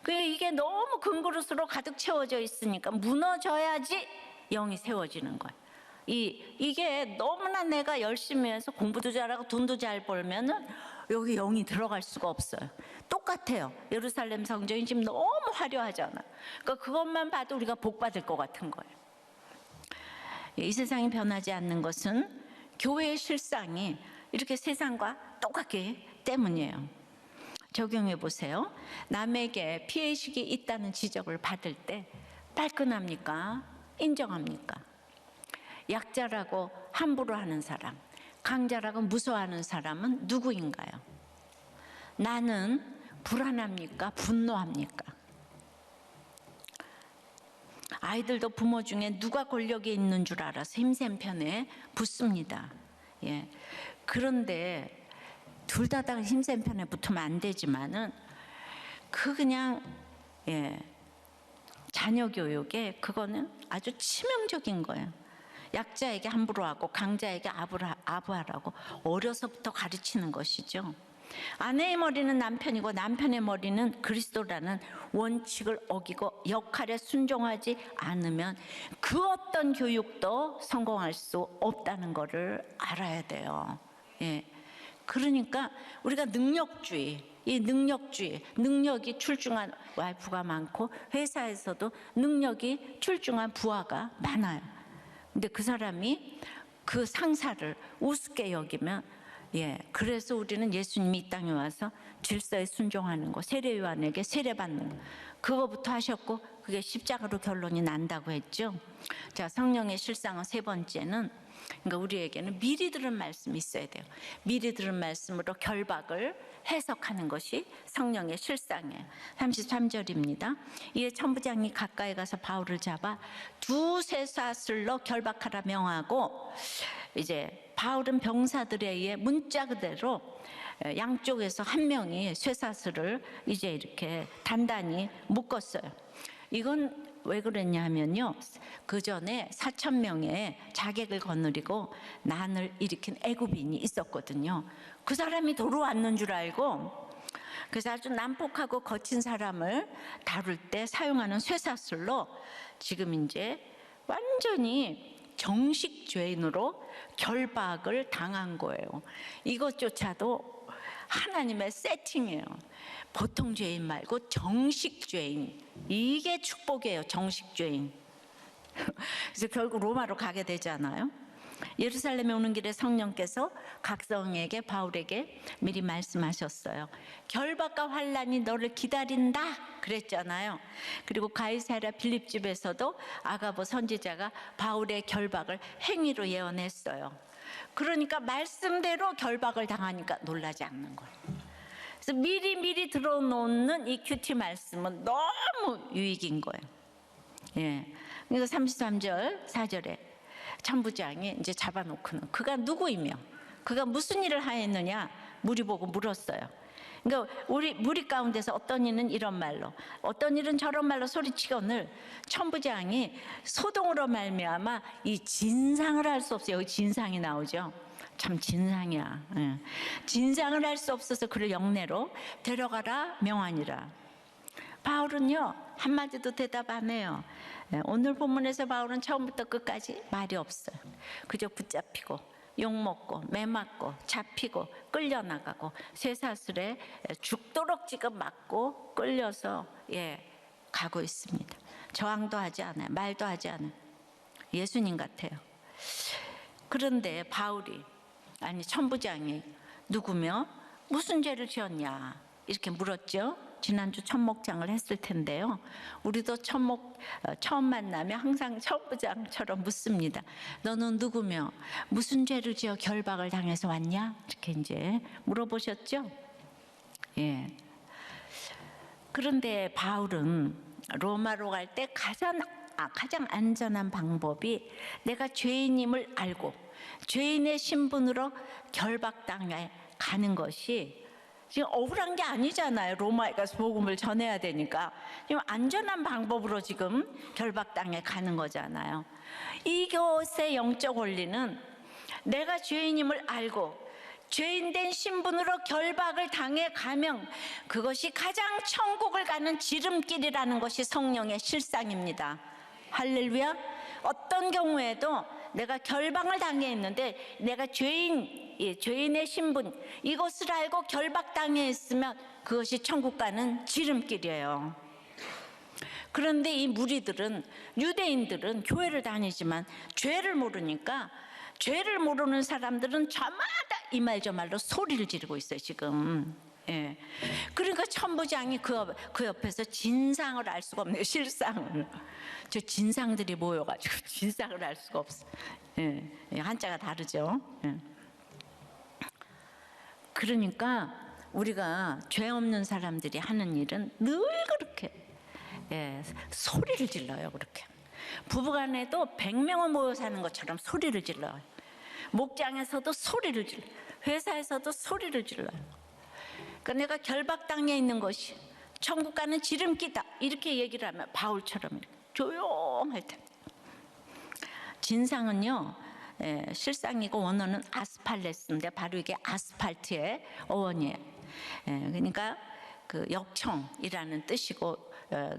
S1: 이게 너무 금그릇으로 가득 채워져 있으니까 무너져야지 영이 세워지는 거예요. 이게 너무나 내가 열심히 해서 공부도 잘하고 돈도 잘 벌면은 여기 영이 들어갈 수가 없어요. 똑같아요. 예루살렘 성전이 지금 너무 화려하잖아. 그러니까 그것만 봐도 우리가 복 받을 것 같은 거예요. 이 세상이 변하지 않는 것은 교회의 실상이 이렇게 세상과 똑같기 때문이에요. 적용해 보세요. 남에게 피해의식이 있다는 지적을 받을 때 발끈합니까? 인정합니까? 약자라고 함부로 하는 사람, 강자라고 무서워하는 사람은 누구인가요? 나는 불안합니까? 분노합니까? 아이들도 부모 중에 누가 권력이 있는 줄 알아서 힘센 편에 붙습니다. 예. 그런데 둘 다 힘센 편에 붙으면 안 되지만은 그냥 자녀 교육에 그거는 아주 치명적인 거예요. 약자에게 함부로 하고 강자에게 아부하라고 어려서부터 가르치는 것이죠. 아내의 머리는 남편이고 남편의 머리는 그리스도라는 원칙을 어기고 역할에 순종하지 않으면 그 어떤 교육도 성공할 수 없다는 것을 알아야 돼요. 예. 그러니까 우리가 능력주의, 이 능력주의, 능력이 출중한 와이프가 많고 회사에서도 능력이 출중한 부하가 많아요. 근데 그 사람이 그 상사를 우습게 여기면 그래서 우리는 예수님이 이 땅에 와서 질서에 순종하는 거, 세례요한에게 세례받는 거, 그거부터 하셨고 그게 십자가로 결론이 난다고 했죠. 자, 성령의 실상은 세 번째는, 그러니까 우리에게는 미리 들은 말씀이 있어야 돼요. 미리 들은 말씀으로 결박을 해석하는 것이 성령의 실상이에요. 33절입니다. 이에 천부장이 가까이 가서 바울을 잡아 두세 사슬로 결박하라 명하고, 이제 바울은 병사들에 의해 문자 그대로 양쪽에서 한 명이 쇠사슬을 이제 이렇게 단단히 묶었어요. 이건 왜 그랬냐 하면요, 그 전에 4,000명의 자객을 거느리고 난을 일으킨 애굽인이 있었거든요. 그 사람이 도로 왔는 줄 알고, 그래서 아주 난폭하고 거친 사람을 다룰 때 사용하는 쇠사슬로 지금 이제 완전히 정식 죄인으로 결박을 당한 거예요. 이것조차도 하나님의 세팅이에요. 보통 죄인 말고 정식 죄인, 이게 축복이에요. 정식 죄인. 그래서 결국 로마로 가게 되잖아요. 예루살렘에 오는 길에 성령께서 각성에게, 바울에게 미리 말씀하셨어요. 결박과 환난이 너를 기다린다 그랬잖아요. 그리고 가이사랴 빌립 집에서도 아가보 선지자가 바울의 결박을 행위로 예언했어요. 그러니까 말씀대로 결박을 당하니까 놀라지 않는 거예요. 그래서 미리 들어놓는 이 큐티 말씀은 너무 유익인 거예요. 예. 그러니까 33절 4절에 천부장이 이제 잡아놓고는 그가 누구이며 그가 무슨 일을 하였느냐 무리 보고 물었어요. 그러니까 우리 무리 가운데서 어떤 이는 이런 말로, 어떤 일은 저런 말로 소리치거늘 천부장이 소동으로 말미암아 이 진상을 할 수 없어요. 여기 진상이 나오죠. 참 진상이야. 진상을 할 수 없어서 그를 영내로 데려가라 명하니라. 바울은요 한마디도 대답 안 해요. 오늘 본문에서 바울은 처음부터 끝까지 말이 없어요. 그저 붙잡히고 욕먹고 매맞고 잡히고 끌려나가고 쇠사슬에 죽도록 지금 맞고 끌려서 가고 있습니다. 저항도 하지 않아요. 말도 하지 않아요. 예수님 같아요. 그런데 바울이, 아니 천부장이 누구며 무슨 죄를 지었냐 이렇게 물었죠. 지난주 첫 목장을 했을 텐데요. 우리도 처음 만나면 항상 천부장처럼 묻습니다. 너는 누구며 무슨 죄를 지어 결박을 당해서 왔냐? 이렇게 이제 물어보셨죠. 예. 그런데 바울은 로마로 갈 때 가장 안전한 방법이 내가 죄인임을 알고 죄인의 신분으로 결박당해 가는 것이 지금 억울한 게 아니잖아요. 로마에 가서 복음을 전해야 되니까 지금 안전한 방법으로 지금 결박당해 가는 거잖아요. 이것의 영적 원리는 내가 죄인임을 알고 죄인된 신분으로 결박을 당해 가면 그것이 가장 천국을 가는 지름길이라는 것이 성령의 실상입니다. 할렐루야. 어떤 경우에도 내가 결박을 당해 있는데 내가 죄인 이 죄인의 신분 이것을 알고 결박당해 있으면 그것이 천국 가는 지름길이에요. 그런데 이 무리들은, 유대인들은 교회를 다니지만 죄를 모르니까, 죄를 모르는 사람들은 저마다 이 말 저 말로 소리를 지르고 있어요 지금. 예. 그러니까 천부장이 그 옆에서 진상을 알 수가 없네요. 실상을. 저 진상들이 모여가지고 진상을 알 수가 없어. 예. 한자가 다르죠. 예. 그러니까 우리가 죄 없는 사람들이 하는 일은 늘 그렇게 소리를 질러요. 그렇게 부부간에도 100명은 모여 사는 것처럼 소리를 질러요. 목장에서도 소리를 질러요. 회사에서도 소리를 질러요. 그러니까 내가 결박당해 있는 것이 천국 가는 지름길이다 이렇게 얘기를 하면 바울처럼 조용할 때, 진상은요 실상이고 원어는 아스팔레스인데 바로 이게 아스팔트의 어원이에요. 그러니까 그 역청이라는 뜻이고,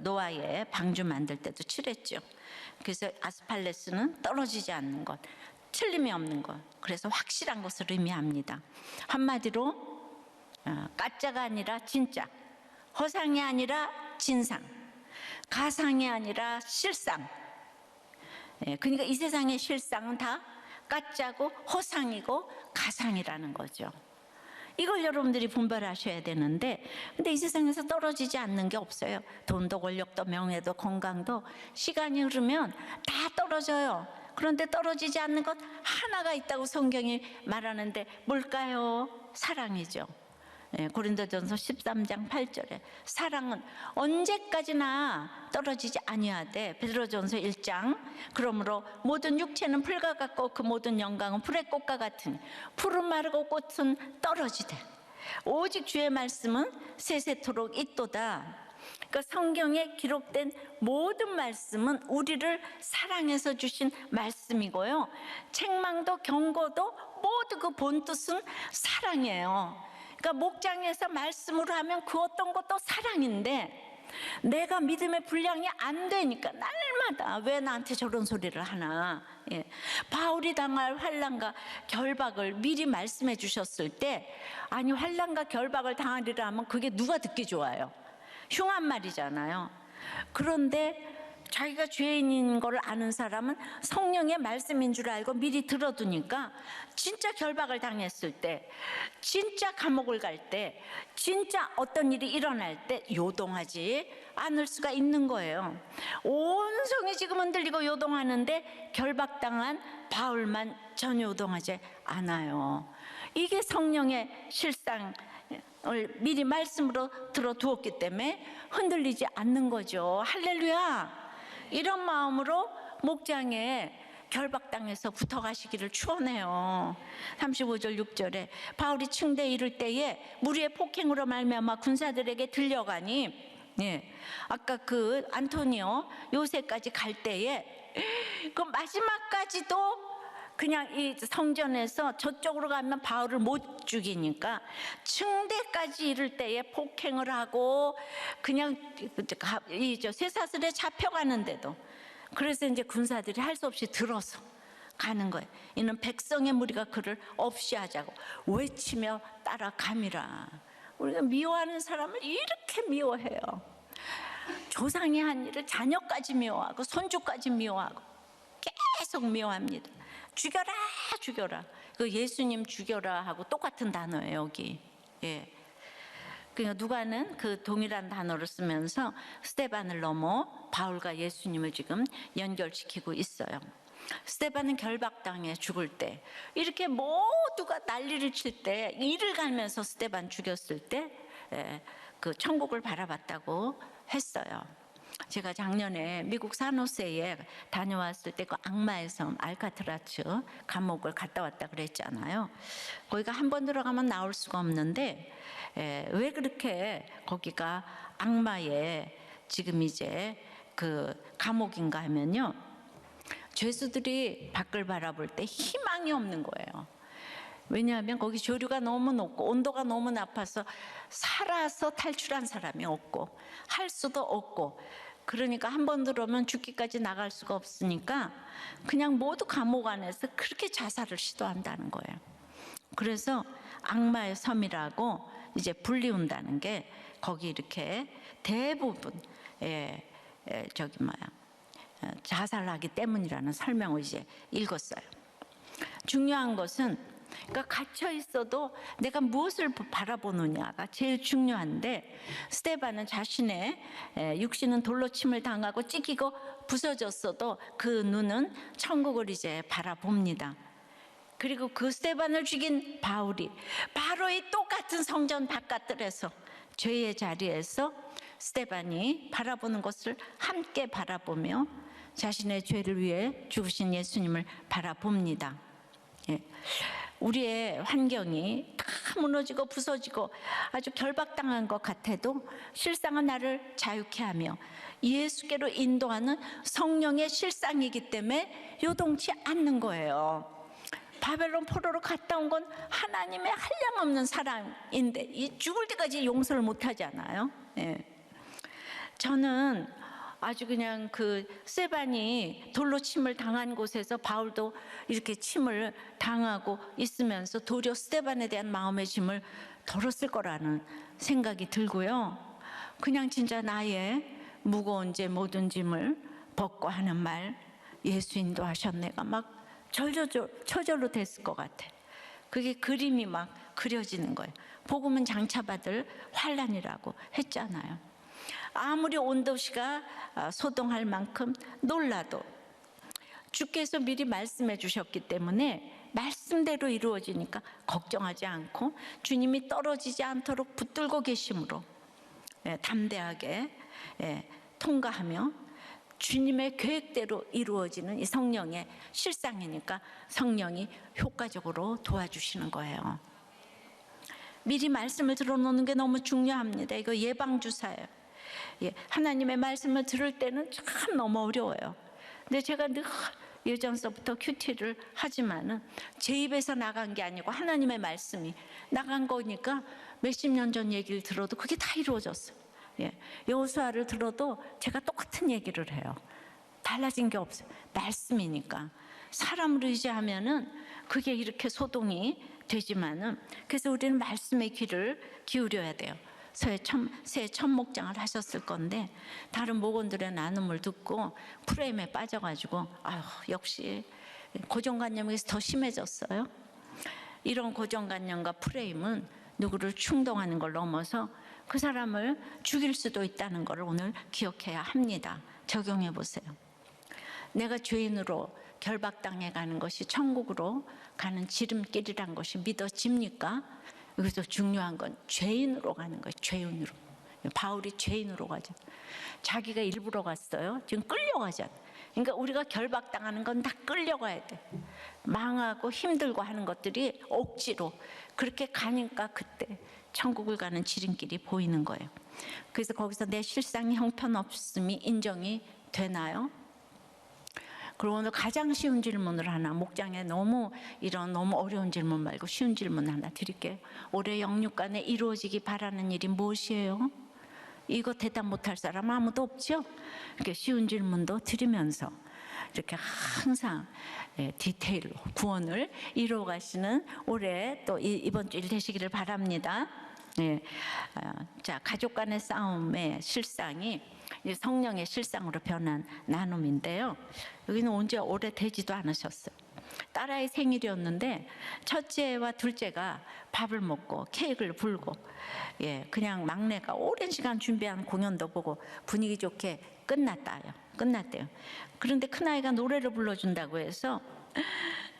S1: 노아의 방주 만들 때도 칠했죠. 그래서 아스팔레스는 떨어지지 않는 것, 틀림이 없는 것, 그래서 확실한 것을 의미합니다. 한마디로 가짜가 아니라 진짜, 허상이 아니라 진상, 가상이 아니라 실상. 그러니까 이 세상의 실상은 다 가짜고 허상이고 가상이라는 거죠. 이걸 여러분들이 분별하셔야 되는데, 근데 이 세상에서 떨어지지 않는 게 없어요. 돈도 권력도 명예도 건강도 시간이 흐르면 다 떨어져요. 그런데 떨어지지 않는 것 하나가 있다고 성경이 말하는데 뭘까요? 사랑이죠. 고린도전서 13장 8절에 사랑은 언제까지나 떨어지지 아니하되, 베드로전서 1장 그러므로 모든 육체는 풀과 같고 그 모든 영광은 풀의 꽃과 같으니 풀은 마르고 꽃은 떨어지되 오직 주의 말씀은 세세토록 있도다. 그러니까 성경에 기록된 모든 말씀은 우리를 사랑해서 주신 말씀이고요, 책망도 경고도 모두 그 본뜻은 사랑이에요. 그러니까 목장에서 말씀으로 하면 그 어떤 것도 사랑인데, 내가 믿음의 분량이 안 되니까 날마다 왜 나한테 저런 소리를 하나. 바울이 당할 환난과 결박을 미리 말씀해 주셨을 때, 아니 환난과 결박을 당하리라 하면 그게 누가 듣기 좋아요? 흉한 말이잖아요. 그런데 자기가 죄인인 걸 아는 사람은 성령의 말씀인 줄 알고 미리 들어두니까 진짜 결박을 당했을 때, 진짜 감옥을 갈 때, 진짜 어떤 일이 일어날 때 요동하지 않을 수가 있는 거예요. 온 성이 지금 흔들리고 요동하는데 결박당한 바울만 전혀 요동하지 않아요. 이게 성령의 실상을 미리 말씀으로 들어두었기 때문에 흔들리지 않는 거죠. 할렐루야. 이런 마음으로 목장에 결박당해서 붙어가시기를 축원해요. 35절 6절에 바울이 층대에 이를 때에 무리의 폭행으로 말미암아 군사들에게 들려가니, 아까 그 안토니오 요새까지 갈 때에 그 마지막까지도 그냥 이 성전에서 저쪽으로 가면 바울을 못 죽이니까 층대까지 이를 때에 폭행을 하고 그냥 이 쇠사슬에 잡혀가는데도, 그래서 이제 군사들이 할 수 없이 들어서 가는 거예요. 이는 백성의 무리가 그를 없이 하자고 외치며 따라감이라. 우리가 미워하는 사람을 이렇게 미워해요. 조상이 한 일을 자녀까지 미워하고 손주까지 미워하고 계속 미워합니다. 죽여라 죽여라. 그 예수님 죽여라 하고 똑같은 단어예요 여기. 그러니까 누가는 그 동일한 단어를 쓰면서 스데반을 넘어 바울과 예수님을 지금 연결시키고 있어요. 스데반은 결박당해 죽을 때, 이렇게 모두가 난리를 칠 때, 이를 갈면서 스데반 죽였을 때 그 천국을 바라봤다고 했어요. 제가 작년에 미국 산호세에 다녀왔을 때 그 악마의 섬 알카트라츠 감옥을 갔다 왔다 그랬잖아요. 거기가 한 번 들어가면 나올 수가 없는데, 왜 그렇게 거기가 악마의 지금 이제 그 감옥인가 하면요, 죄수들이 밖을 바라볼 때 희망이 없는 거예요. 왜냐하면 거기 조류가 너무 높고 온도가 너무 높아서 살아서 탈출한 사람이 없고 할 수도 없고, 그러니까 한 번 들어오면 죽기까지 나갈 수가 없으니까 그냥 모두 감옥 안에서 그렇게 자살을 시도한다는 거예요. 그래서 악마의 섬이라고 이제 불리운다는 게 거기 이렇게 대부분 자살하기 때문이라는 설명을 이제 읽었어요. 중요한 것은 그러니까 갇혀 있어도 내가 무엇을 바라보느냐가 제일 중요한데, 스데반은 자신의 육신은 돌로 침을 당하고 찢기고 부서졌어도 그 눈은 천국을 이제 바라봅니다. 그리고 그 스데반을 죽인 바울이 바로 이 똑같은 성전 바깥들에서 죄의 자리에서 스데반이 바라보는 것을 함께 바라보며 자신의 죄를 위해 죽으신 예수님을 바라봅니다. 우리의 환경이 다 무너지고 부서지고 아주 결박당한 것 같아도 실상은 나를 자유케 하며 예수께로 인도하는 성령의 실상이기 때문에 요동치 않는 거예요. 바벨론 포로로 갔다 온 건 하나님의 한량없는 사랑인데 이 죽을 때까지 용서를 못하잖아요. 저는 아주 그냥 그 스데반이 돌로 침을 당한 곳에서 바울도 이렇게 침을 당하고 있으면서 도리어 스데반에 대한 마음의 짐을 덜었을 거라는 생각이 들고요. 그냥 진짜 나의 무거운 죄 모든 짐을 벗고 하는 말, 예수 인도하셨네가 막 저절로 됐을 것 같아. 그게 그림이 막 그려지는 거예요. 복음은 장차받을 환난이라고 했잖아요. 아무리 온 도시가 소동할 만큼 놀라도 주께서 미리 말씀해 주셨기 때문에 말씀대로 이루어지니까 걱정하지 않고 주님이 떨어지지 않도록 붙들고 계심으로 담대하게 통과하며 주님의 계획대로 이루어지는 이 성령의 실상이니까 성령이 효과적으로 도와주시는 거예요. 미리 말씀을 들어놓는 게 너무 중요합니다. 이거 예방주사예요. 하나님의 말씀을 들을 때는 참 너무 어려워요. 근데 제가 늘 예전서부터 큐티를 하지만은 제 입에서 나간 게 아니고 하나님의 말씀이 나간 거니까 몇십 년 전 얘기를 들어도 그게 다 이루어졌어요. 여호수아를 들어도 제가 똑같은 얘기를 해요. 달라진 게 없어요. 말씀이니까. 사람을 의지하면은 그게 이렇게 소동이 되지만은, 그래서 우리는 말씀의 귀를 기울여야 돼요. 새 첫 목장을 하셨을 건데 다른 목원들의 나눔을 듣고 프레임에 빠져가지고 역시 고정관념에서 더 심해졌어요. 이런 고정관념과 프레임은 누구를 충동하는 걸 넘어서 그 사람을 죽일 수도 있다는 걸 오늘 기억해야 합니다. 적용해 보세요. 내가 죄인으로 결박당해 가는 것이 천국으로 가는 지름길이란 것이 믿어집니까? 여기서 중요한 건 죄인으로 가는 거예요. 죄인으로. 바울이 죄인으로 가죠. 자기가 일부러 갔어요. 지금 끌려가잖아. 그러니까 우리가 결박당하는 건 다 끌려가야 돼. 망하고 힘들고 하는 것들이 억지로 그렇게 가니까 그때 천국을 가는 지름길이 보이는 거예요. 그래서 거기서 내 실상이 형편없음이 인정이 되나요? 그리고 오늘 가장 쉬운 질문을 하나, 목장에 너무 어려운 질문 말고 쉬운 질문 하나 드릴게요. 올해 영육간에 이루어지기 바라는 일이 무엇이에요? 이거 대답 못할 사람 아무도 없죠? 이렇게 쉬운 질문도 드리면서 이렇게 항상 디테일로 구원을 이루어 가시는 올해 또 이번 주일 되시기를 바랍니다. 자, 가족 간의 싸움의 실상이 성령의 실상으로 변한 나눔인데요. 여기는 온 지 오래되지도 않으셨어요. 딸아이 생일이었는데 첫째와 둘째가 밥을 먹고 케이크를 불고 그냥 막내가 오랜 시간 준비한 공연도 보고 분위기 좋게 끝났대요. 그런데 큰아이가 노래를 불러준다고 해서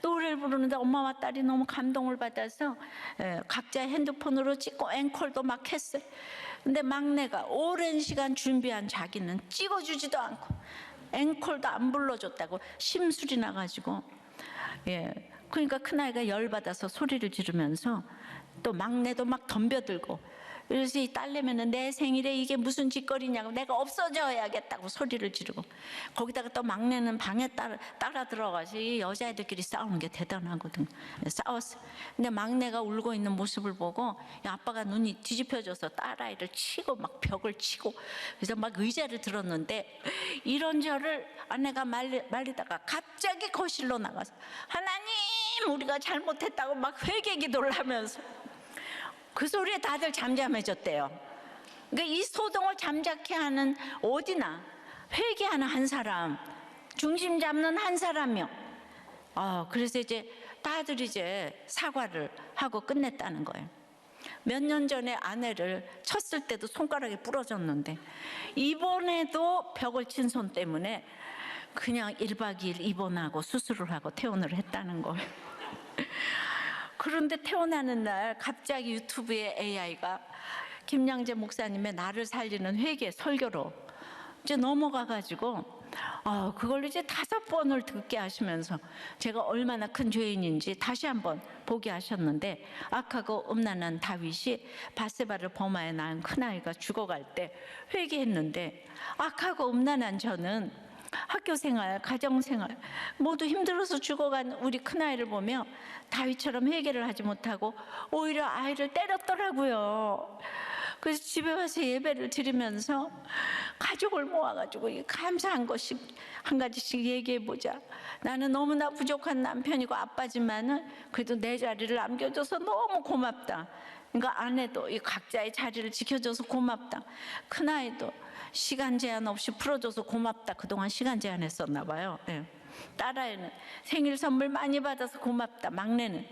S1: 노래를 부르는데 엄마와 딸이 너무 감동을 받아서 각자 핸드폰으로 찍고 앵콜도 막 했어요. 근데 막내가 오랜 시간 준비한 자기는 찍어주지도 않고 앵콜도 안 불러줬다고 심술이 나가지고 그러니까 큰아이가 열받아서 소리를 지르면서 또 막내도 막 덤벼들고, 그래서 이 딸내미는 내 생일에 이게 무슨 짓거리냐고 내가 없어져야겠다고 소리를 지르고, 거기다가 또 막내는 방에 따라 들어가서 이 여자애들끼리 싸우는 게 대단하거든. 싸웠어. 근데 막내가 울고 있는 모습을 보고 아빠가 눈이 뒤집혀져서 딸아이를 치고 막 벽을 치고, 그래서 막 의자를 들었는데 이런저런 아내가 말리다가 갑자기 거실로 나가서 하나님 우리가 잘못했다고 막 회개 기도를 하면서 그 소리에 다들 잠잠해졌대요. 그러니까 이 소동을 잠자케 하는 어디나 회개하는 한 사람, 중심 잡는 한 사람이요. 그래서 이제 다들 이제 사과를 하고 끝냈다는 거예요. 몇 년 전에 아내를 쳤을 때도 손가락이 부러졌는데 이번에도 벽을 친 손 때문에 그냥 1박 2일 입원하고 수술을 하고 퇴원을 했다는 거예요. 그런데 퇴원하는 날 갑자기 유튜브에 AI가 김양재 목사님의 나를 살리는 회개 설교로 이제 넘어가가지고 그걸 이제 5번을 듣게 하시면서 제가 얼마나 큰 죄인인지 다시 한번 보게 하셨는데, 악하고 음란한 다윗이 바세바를 범하여 낳은 큰아이가 죽어갈 때 회개했는데, 악하고 음란한 저는 학교생활, 가정생활 모두 힘들어서 죽어간 우리 큰아이를 보며 다윗처럼 회개를 하지 못하고 오히려 아이를 때렸더라고요. 그래서 집에 와서 예배를 드리면서 가족을 모아가지고 감사한 것씩 한 가지씩 얘기해보자. 나는 너무나 부족한 남편이고 아빠지만은 그래도 내 자리를 남겨줘서 너무 고맙다. 그러니까 아내도 이 각자의 자리를 지켜줘서 고맙다. 큰아이도 시간 제한 없이 풀어줘서 고맙다. 그동안 시간 제한했었나 봐요. 네. 딸아이는 생일 선물 많이 받아서 고맙다. 막내는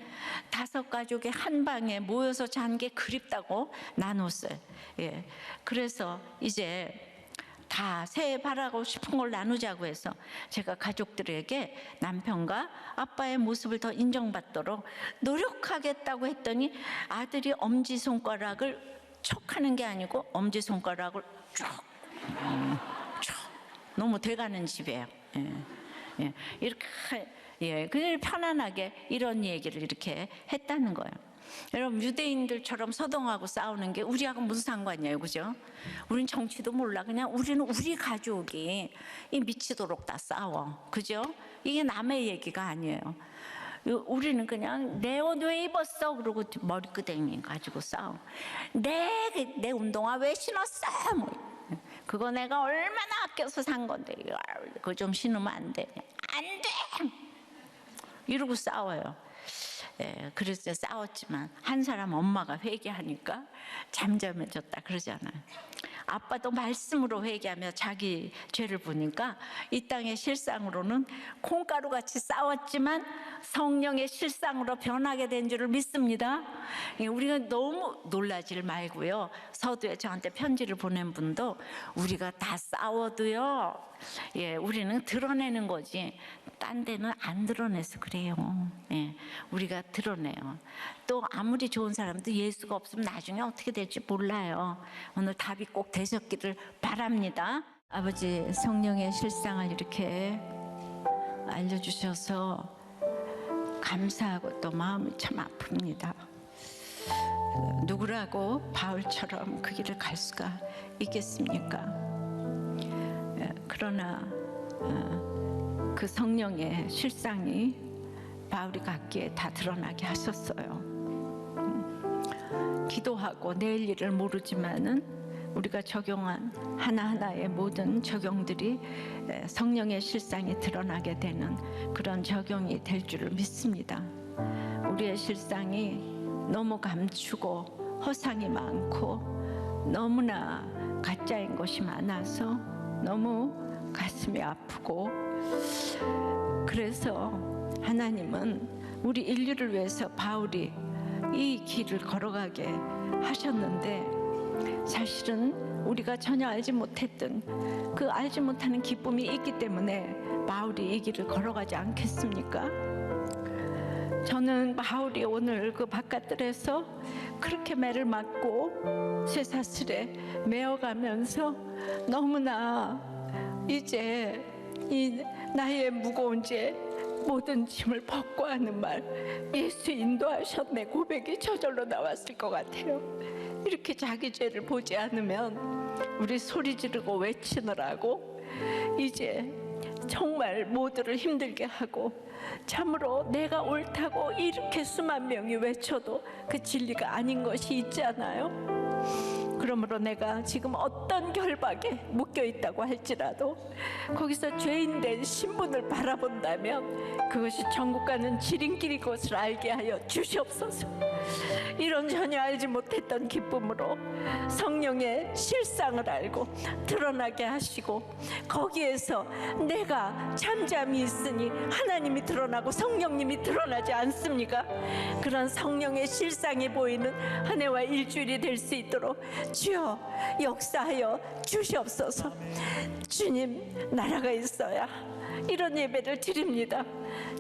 S1: 5가족이 한 방에 모여서 잔 게 그립다고 나눴어요. 예. 그래서 이제 다 새해 바라고 싶은 걸 나누자고 해서 제가 가족들에게 남편과 아빠의 모습을 더 인정받도록 노력하겠다고 했더니 아들이 엄지손가락을 촉하는 게 아니고 엄지손가락을 쭉 너무 돼가는 집이에요. 예. 예, 이렇게 그냥 편안하게 이런 얘기를 이렇게 했다는 거예요. 여러분, 유대인들처럼 서동하고 싸우는 게 우리하고 무슨 상관이에요, 그죠? 우린 정치도 몰라. 그냥 우리는 우리 가족이 이 미치도록 다 싸워, 그죠? 이게 남의 얘기가 아니에요. 우리는 그냥 내 옷 왜 입었어? 그러고 머리끄댕이 가지고 싸워. 내 운동화 왜 신었어? 뭐. 그거 내가 얼마나 아껴서 산 건데 그거 좀 신으면 안 돼. 안 돼! 이러고 싸워요. 예, 그래서 싸웠지만 한 사람 엄마가 회개하니까 잠잠해졌다 그러잖아요. 아빠도 말씀으로 회개하며 자기 죄를 보니까 이 땅의 실상으로는 콩가루같이 싸웠지만 성령의 실상으로 변하게 된 줄을 믿습니다. 우리가 너무 놀라질 말고요. 서두에 저한테 편지를 보낸 분도 우리가 다 싸워도요, 우리는 드러내는 거지 딴 데는 안 드러내서 그래요. 우리가 드러내요. 또 아무리 좋은 사람도 예수가 없으면 나중에 어떻게 될지 몰라요. 오늘 답이 꼭 되셨기를 바랍니다. 아버지, 성령의 실상을 이렇게 알려주셔서 감사하고 또 마음이 참 아픕니다. 누구라고 바울처럼 그 길을 갈 수가 있겠습니까? 그러나 그 성령의 실상이 바울이 갖기에 다 드러나게 하셨어요. 기도하고 내일 일을 모르지만은 우리가 적용한 하나하나의 모든 적용들이 성령의 실상이 드러나게 되는 그런 적용이 될 줄을 믿습니다. 우리의 실상이 너무 감추고 허상이 많고 너무나 가짜인 것이 많아서 너무 가슴이 아프고, 그래서 하나님은 우리 인류를 위해서 바울이 이 길을 걸어가게 하셨는데, 사실은 우리가 전혀 알지 못했던 그 알지 못하는 기쁨이 있기 때문에 바울이 이 길을 걸어가지 않겠습니까? 저는 바울이 오늘 그 바깥들에서 그렇게 매를 맞고 쇠사슬에 매어가면서 너무나 이제 이 나의 무거운 죄 모든 짐을 벗고 하는 말, 예수 인도하셨네 고백이 저절로 나왔을 것 같아요. 이렇게 자기 죄를 보지 않으면 우리 소리 지르고 외치느라고 이제 정말 모두를 힘들게 하고, 참으로 내가 옳다고 이렇게 수만 명이 외쳐도 그 진리가 아닌 것이 있잖아요. 그러므로 내가 지금 어떤 결박에 묶여 있다고 할지라도 거기서 죄인된 신분을 바라본다면 그것이 천국 가는 지름길인 것을 알게 하여 주시옵소서. 이런 전혀 알지 못했던 기쁨으로 성령의 실상을 알고 드러나게 하시고, 거기에서 내가 잠잠히 있으니 하나님이 드러나고 성령님이 드러나지 않습니까? 그런 성령의 실상이 보이는 한 해와 일주일이 될 수 있도록 주여 역사하여 주시옵소서. 주님, 나라가 있어야 이런 예배를 드립니다.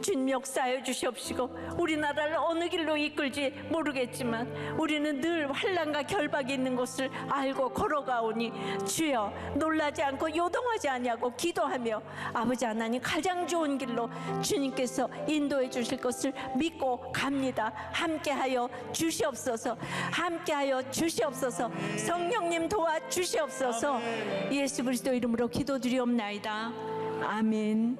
S1: 주님 역사하여 주시옵시고, 우리나라를 어느 길로 이끌지 모르겠지만 우리는 늘 환난과 결박이 있는 것을 알고 걸어가오니 주여 놀라지 않고 요동하지 아니하고 기도하며 아버지 하나님 가장 좋은 길로 주님께서 인도해 주실 것을 믿고 갑니다. 함께하여 주시옵소서. 함께하여 주시옵소서. 성령님 도와주시옵소서. 예수 그리스도 이름으로 기도드리옵나이다. 아멘.